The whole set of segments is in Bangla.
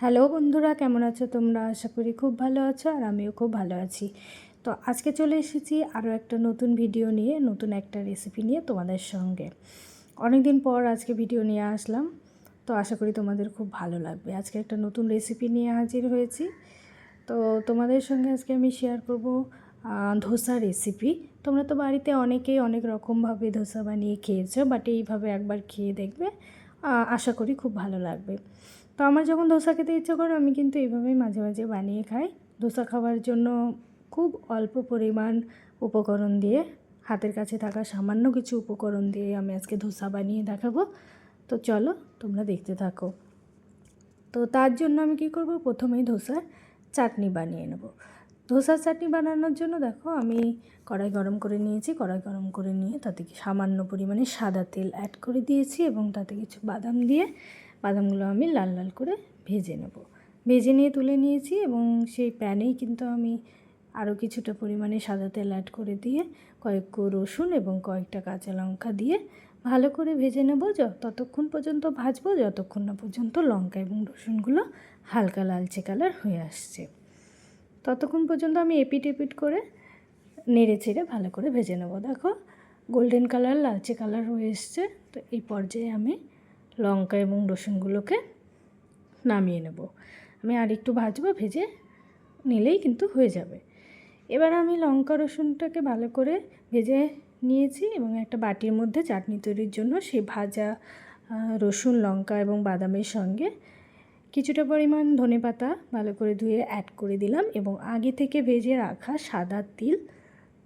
হ্যালো বন্ধুরা, কেমন আছো তোমরা? আশা করি খুব ভালো আছো আর আমিও খুব ভালো আছি। তো আজকে চলে এসেছি আরও একটা নতুন ভিডিও নিয়ে, নতুন একটা রেসিপি নিয়ে তোমাদের সঙ্গে। অনেক দিন পর আজকে ভিডিও নিয়ে আসলাম, তো আশা করি তোমাদের খুব ভালো লাগবে। আজকে একটা নতুন রেসিপি নিয়ে হাজির হয়েছি। তো তোমাদের সঙ্গে আজকে আমি শেয়ার করব ধোসা রেসিপি। তোমরা তো বাড়িতে অনেকেই অনেক রকমভাবে ধোসা বানিয়ে খেয়েছো, বাট এইভাবে একবার খেয়ে দেখবে, আশা করি খুব ভালো লাগবে। তো আমার যখন ধোসা খেতে ইচ্ছে করে আমি কিন্তু এইভাবেই মাঝে মাঝে বানিয়ে খাই। ধোসা খাওয়ার জন্য খুব অল্প পরিমাণ উপকরণ দিয়ে, হাতের কাছে থাকা সামান্য কিছু উপকরণ দিয়ে আমি আজকে ধোসা বানিয়ে দেখাবো। তো চলো তোমরা দেখতে থাকো। তো তার জন্য আমি কী করব, প্রথমেই ধোসার চাটনি বানিয়ে নেব। ধোসার চাটনি বানানোর জন্য দেখো আমি কড়াই গরম করে নিয়েছি। কড়াই গরম করে নিয়ে তাতে সামান্য পরিমাণে সাদা তেল অ্যাড করে দিয়েছি এবং তাতে কিছু বাদাম দিয়ে বাদামগুলো আমি লাল লাল করে ভেজে নেব। ভেজে নিয়ে তুলে নিয়েছি এবং সেই প্যানেই কিন্তু আমি আরও কিছুটা পরিমাণে সাদা তেল অ্যাড করে দিয়ে কয়েক কোয়া রসুন এবং কয়েকটা কাঁচা লঙ্কা দিয়ে ভালো করে ভেজে নেব। ততক্ষণ পর্যন্ত ভাজবো যতক্ষণ না পর্যন্ত লঙ্কা এবং রসুনগুলো হালকা লালচে কালার হয়ে আসছে। ততক্ষণ পর্যন্ত আমি এপিট এপিট করে নেড়ে চেড়ে ভালো করে ভেজে নেব। দেখো গোল্ডেন কালার, লালচে কালার হয়ে এসছে। তো এই পর্যায়ে আমি লঙ্কা এবং রসুনগুলোকে নামিয়ে নেব। আমি আর একটু ভাজবো, ভেজে নিলেই কিন্তু হয়ে যাবে। এবার আমি লঙ্কা রসুনটাকে ভালো করে ভেজে নিয়েছি এবং একটা বাটির মধ্যে চাটনি তৈরির জন্য সেই ভাজা রসুন, লঙ্কা এবং বাদামের সঙ্গে কিছুটা পরিমাণ ধনেপাতা ভালো করে ধুয়ে অ্যাড করে দিলাম এবং আগে থেকে ভেজে রাখা সাদা তিল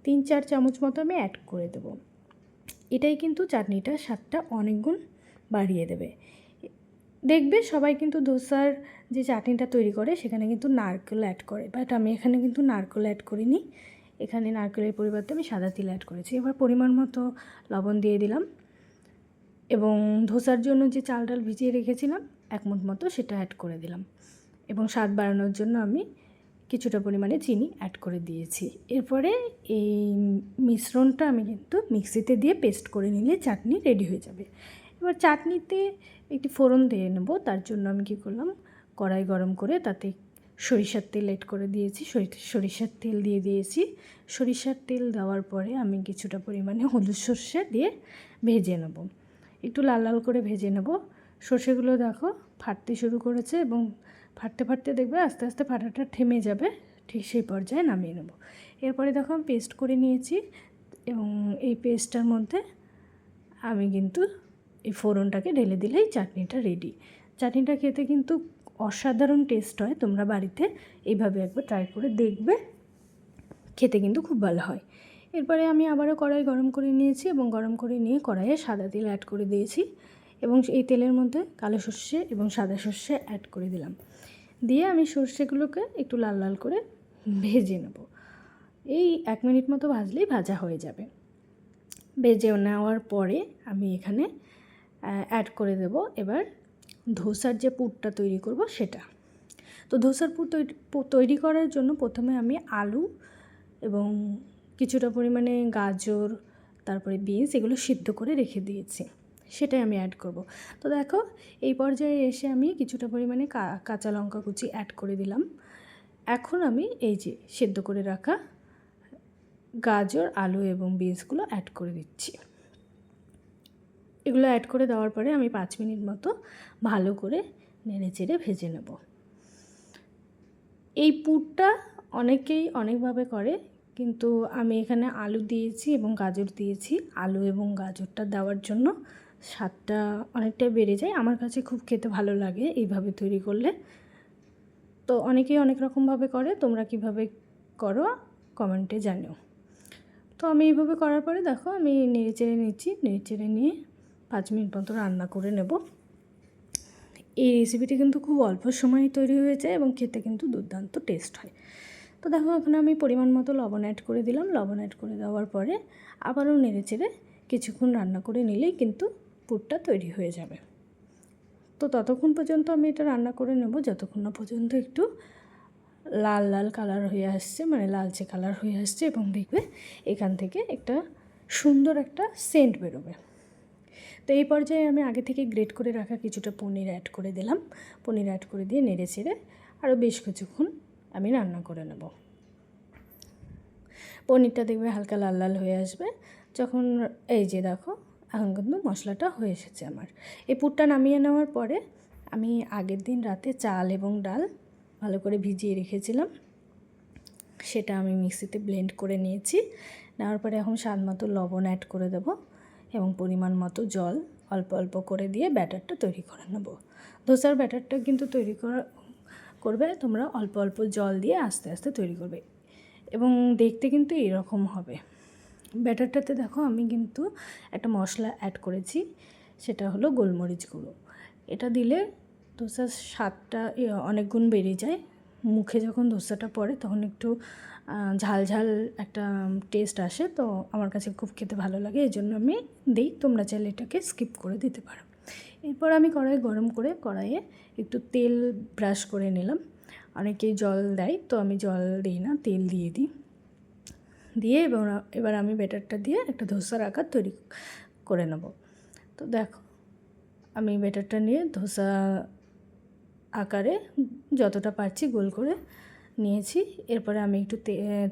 3-4 চামচ মতো আমি অ্যাড করে দেব। এটাই কিন্তু চাটনিটার স্বাদটা অনেক গুণ বাড়িয়ে দেবে। দেখবে সবাই কিন্তু ধোসার যে চাটনিটা তৈরি করে সেখানে কিন্তু নারকেল অ্যাড করে, বাট আমি এখানে কিন্তু নারকেল অ্যাড করিনি। এখানে নারকেলের পরিবর্তে আমি সাদা তিল অ্যাড করেছি। এবার পরিমাণ মতো লবণ দিয়ে দিলাম এবং ধোসার জন্য যে চাল ডাল ভিজিয়ে রেখেছিলাম 1 মুঠ মতো, সেটা অ্যাড করে দিলাম এবং স্বাদ বাড়ানোর জন্য আমি কিছুটা পরিমাণে চিনি অ্যাড করে দিয়েছি। এরপরে এই মিশ্রণটা আমি কিন্তু মিক্সিতে দিয়ে পেস্ট করে নিলে চাটনি রেডি হয়ে যাবে। এবার চাটনিতে একটি ফোড়ন দিয়ে নেব। তার জন্য আমি কী করলাম, কড়াই গরম করে তাতে সরিষার তেল অ্যাড করে দিয়েছি। সরিষার তেল দিয়ে দিয়েছি। সরিষার তেল দেওয়ার পরে আমি কিছুটা পরিমাণে হলুদ সর্ষে দিয়ে ভেজে নেব। একটু লাল লাল করে ভেজে নেব। সর্ষেগুলো দেখো ফাটতে শুরু করেছে এবং ফাটতে ফাটতে দেখবে আস্তে আস্তে ফাটাটা থেমে যাবে, ঠিক সেই পর্যায়ে নামিয়ে নেব। এরপরে দেখো আমি পেস্ট করে নিয়েছি এবং এই পেস্টটার মধ্যে আমি কিন্তু এই ফোড়নটাকে ঢেলে দিলেই চাটনিটা রেডি। চাটনিটা খেতে কিন্তু অসাধারণ টেস্ট হয়। তোমরা বাড়িতে এইভাবে একবার ট্রাই করে দেখবে, খেতে কিন্তু খুব ভালো হয়। এরপরে আমি আবারও কড়াই গরম করে নিয়েছি এবং গরম করে নিয়ে কড়াইয়ে সাদা তেল অ্যাড করে দিয়েছি এবং এই তেলের মধ্যে কালো সর্ষে এবং সাদা সর্ষে অ্যাড করে দিলাম। দিয়ে আমি সর্ষেগুলোকে একটু লাল লাল করে ভেজে নেব। এই 1 মিনিট মতো ভাজলেই ভাজা হয়ে যাবে। ভেজে নেওয়ার পরে আমি এখানে অ্যাড করে দেব এবার ধোসার যে পুরটা তৈরি করব সেটা। তো ধোসার পুর তৈরি করার জন্য প্রথমে আমি আলু এবং কিছুটা পরিমাণে গাজর, তারপরে বিনস, এগুলো সিদ্ধ করে রেখে দিয়েছি, সেটাই আমি অ্যাড করব। তো দেখো এই পর্যায়ে এসে আমি কিছুটা পরিমাণে কাঁচা লঙ্কা কুচি অ্যাড করে দিলাম। এখন আমি এই যে সিদ্ধ করে রাখা গাজর, আলু এবং বিনসগুলো অ্যাড করে দিচ্ছি। এগুলো অ্যাড করে দেওয়ার পরে আমি 5 মিনিট মতো ভালো করে নেড়ে চেড়ে ভেজে নেব। এই পুরটা অনেকেই অনেকভাবে করে, কিন্তু আমি এখানে আলু দিয়েছি এবং গাজর দিয়েছি। আলু এবং গাজরটা দেওয়ার জন্য স্বাদটা অনেকটাই বেড়ে যায়। আমার কাছে খুব খেতে ভালো লাগে এইভাবে তৈরি করলে। তো অনেকেই অনেক রকমভাবে করে, তোমরা কিভাবে করো কমেন্টে জানিও। তো আমি এইভাবে করার পরে দেখো আমি নেড়ে চেড়ে নিচ্ছি। নেড়ে চেড়ে নিয়ে 5 মিনিট মতো রান্না করে নেব। এই রেসিপিটি কিন্তু খুব অল্প সময়ে তৈরি হয়ে যায় এবং খেতে কিন্তু দুর্দান্ত টেস্ট হয়। তো দেখো এখানে আমি পরিমাণ মতো লবণ অ্যাড করে দিলাম। লবণ অ্যাড করে দেওয়ার পরে আবারও নেড়ে চেড়ে কিছুক্ষণ রান্না করে নিলেই কিন্তু পুরটা তৈরি হয়ে যাবে। তো ততক্ষণ পর্যন্ত আমি এটা রান্না করে নেব যতক্ষণ না পর্যন্ত একটু লাল লাল কালার হয়ে আসছে, মানে লালচে কালার হয়ে আসছে এবং দেখবে এখান থেকে একটা সুন্দর একটা সেন্ট বেরোবে। তো এই পর্যায়ে আমি আগে থেকে গ্রেট করে রাখা কিছুটা পনির অ্যাড করে দিলাম। পনির অ্যাড করে দিয়ে নেড়ে চেড়ে আরও বেশ কিছুক্ষণ আমি রান্না করে নেব। পনিরটা দেখবে হালকা লাল লাল হয়ে আসবে যখন, এই যে দেখো এখন কিন্তু মশলাটা হয়ে এসেছে আমার। এই পুরটা নামিয়ে নেওয়ার পরে আমি আগের দিন রাতে চাল এবং ডাল ভালো করে ভিজিয়ে রেখেছিলাম, সেটা আমি মিক্সিতে ব্লেন্ড করে নিয়েছি। নেওয়ার পরে এখন স্বাদ মতো লবণ অ্যাড করে দেবো এবং পরিমাণ মতো জল অল্প অল্প করে দিয়ে ব্যাটারটা তৈরি করে নেব। ধোসার ব্যাটারটা কিন্তু করবে তোমরা অল্প অল্প জল দিয়ে আস্তে আস্তে তৈরি করবে এবং দেখতে কিন্তু এরকম হবে। ব্যাটারটাতে দেখো আমি কিন্তু একটা মশলা অ্যাড করেছি, সেটা হলো গোলমরিচ গুঁড়ো। এটা দিলে ধোসার স্বাদটা অনেক গুণ বেড়ে যায়। মুখে যখন ধোসাটা পড়ে তখন একটু ঝাল ঝাল একটা টেস্ট আসে, তো আমার কাছে খুব খেতে ভালো লাগে, এই জন্য আমি দিই। তোমরা চাইলে এটাকে স্কিপ করে দিতে পারো। এরপর আমি কড়াই গরম করে কড়াইয়ে একটু তেল ব্রাশ করে নিলাম। অনেকেই জল দেয়, তো আমি জল দিই না, তেল দিয়ে দিই। দিয়ে এবার আমি ব্যাটারটা দিয়ে একটা ধোসার আকার তৈরি করে নেব। তো দেখো আমি ব্যাটারটা নিয়ে ধোসা আকারে যতটা পারছি গোল করে নিয়েছি। এরপরে আমি একটু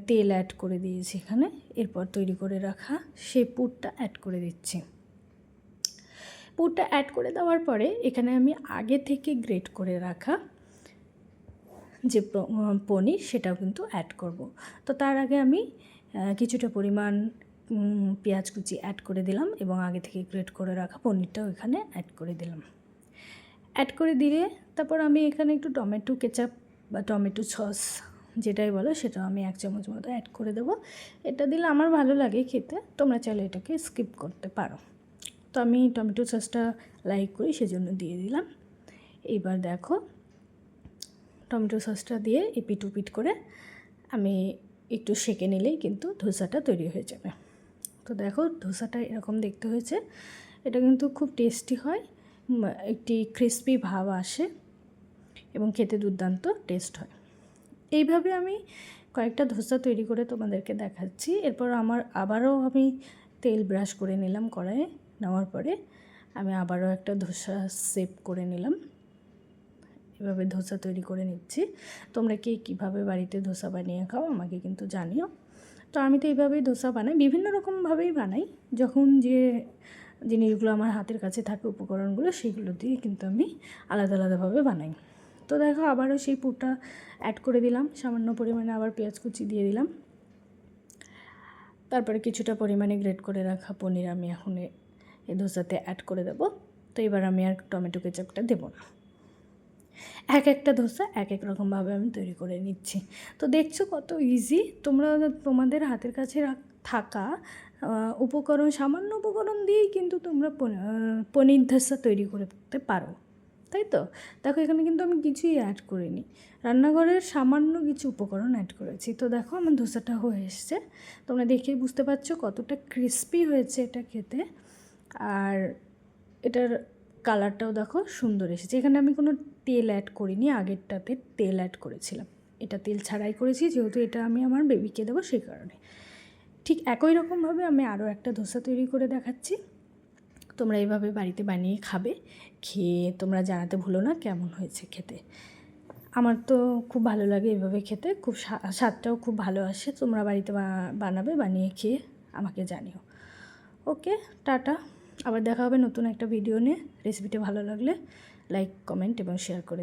তেল অ্যাড করে দিয়েছি এখানে। এরপর তৈরি করে রাখা সেই পুরটা অ্যাড করে দিচ্ছি। পুরটা অ্যাড করে দেওয়ার পরে এখানে আমি আগে থেকে গ্রেট করে রাখা যে পনির সেটাও কিন্তু অ্যাড করব। তো তার আগে আমি কিছুটা পরিমাণ পেঁয়াজ কুচি অ্যাড করে দিলাম এবং আগে থেকে গ্রেট করে রাখা পনিরটাও এখানে অ্যাড করে দিলাম। অ্যাড করে দিলে তারপর আমি এখানে একটু টমেটো কেচাপ বা টমেটো সস যেটাই বলো সেটাও আমি 1 চামচ মতো অ্যাড করে দেবো। এটা দিলে আমার ভালো লাগে খেতে, তোমরা চাইলে এটাকে স্কিপ করতে পারো। তো আমি টমেটো সসটা লাইক করি সেজন্য দিয়ে দিলাম। এইবার দেখো টমেটো সসটা দিয়ে এপিট ওপিট করে আমি একটু সেঁকে নিলেই কিন্তু ধোসাটা তৈরি হয়ে যাবে। তো দেখো ধোসাটা এরকম দেখতে হয়েছে। এটা কিন্তু খুব টেস্টি হয়, একটি ক্রিসপি ভাব আসে এবং খেতে দুর্দান্ত টেস্ট হয়। এইভাবে আমি কয়েকটা ধোসা তৈরি করে তোমাদেরকে দেখাচ্ছি। এরপর আবারও আমি তেল ব্রাশ করে নিলাম কড়াইয়ে। নেওয়ার পরে আমি আবারও একটা ধোসা শেপ করে নিলাম। এভাবে ধোসা তৈরি করে নিচ্ছি। তোমরা কীভাবে বাড়িতে ধোসা বানিয়ে খাও আমাকে কিন্তু জানিও। তো আমি তো এইভাবেই ধোসা বানাই, বিভিন্ন রকমভাবেই বানাই। যখন যে জিনিসগুলো আমার হাতের কাছে থাকে উপকরণগুলো সেগুলো দিয়ে কিন্তু আমি আলাদা আলাদাভাবে বানাই। তো দেখো আবারও সেই পুরটা অ্যাড করে দিলাম, সামান্য পরিমাণে আবার পেঁয়াজ কুচি দিয়ে দিলাম। তারপরে কিছুটা পরিমাণে গ্রেট করে রাখা পনির আমি এখন এই ধোসাতে অ্যাড করে দেবো। তো এবার আমি আর টমেটো কেচাপটা দেবো না। একটা ধোসা এক রকমভাবে আমি তৈরি করে নিচ্ছি। তো দেখছো কত ইজি। তোমরা তোমাদের হাতের কাছে থাকা উপকরণ, সামান্য উপকরণ দিয়েই কিন্তু তোমরা পনির ধোসা তৈরি করতে পারো, তাই তো? দেখো এখানে কিন্তু আমি কিছুই অ্যাড করিনি, রান্নাঘরের সামান্য কিছু উপকরণ অ্যাড করেছি। তো দেখো আমার ধোসাটা হয়ে এসছে, তোমরা দেখেই বুঝতে পারছো কতটা ক্রিস্পি হয়েছে এটা খেতে। আর এটার কালারটাও দেখো সুন্দর এসেছে। এখানে আমি কোনো তেল অ্যাড করিনি, আগেরটাতে তেল অ্যাড করেছিলাম। এটা তেল ছাড়াই করেছি, যেহেতু এটা আমি আমার বেবিকে দেবো সেই কারণে। ঠিক একই রকমভাবে আমি আরও একটা ধোসা তৈরি করে দেখাচ্ছি। তোমরা এইভাবে বাড়িতে বানিয়ে খাবে, খেয়ে তোমরা জানাতে ভুলো না কেমন হয়েছে খেতে। আমার তো খুব ভালো লাগে এভাবে খেতে, খুব স্বাদটাও খুব ভালো আসে। তোমরা বাড়িতে বানাবে, বানিয়ে খেয়ে আমাকে জানিও। ওকে, টাটা। আবার দেখা হবে নতুন একটা ভিডিও নিয়ে। রেসিপিটা ভালো লাগলে লাইক, কমেন্ট এবং শেয়ার করে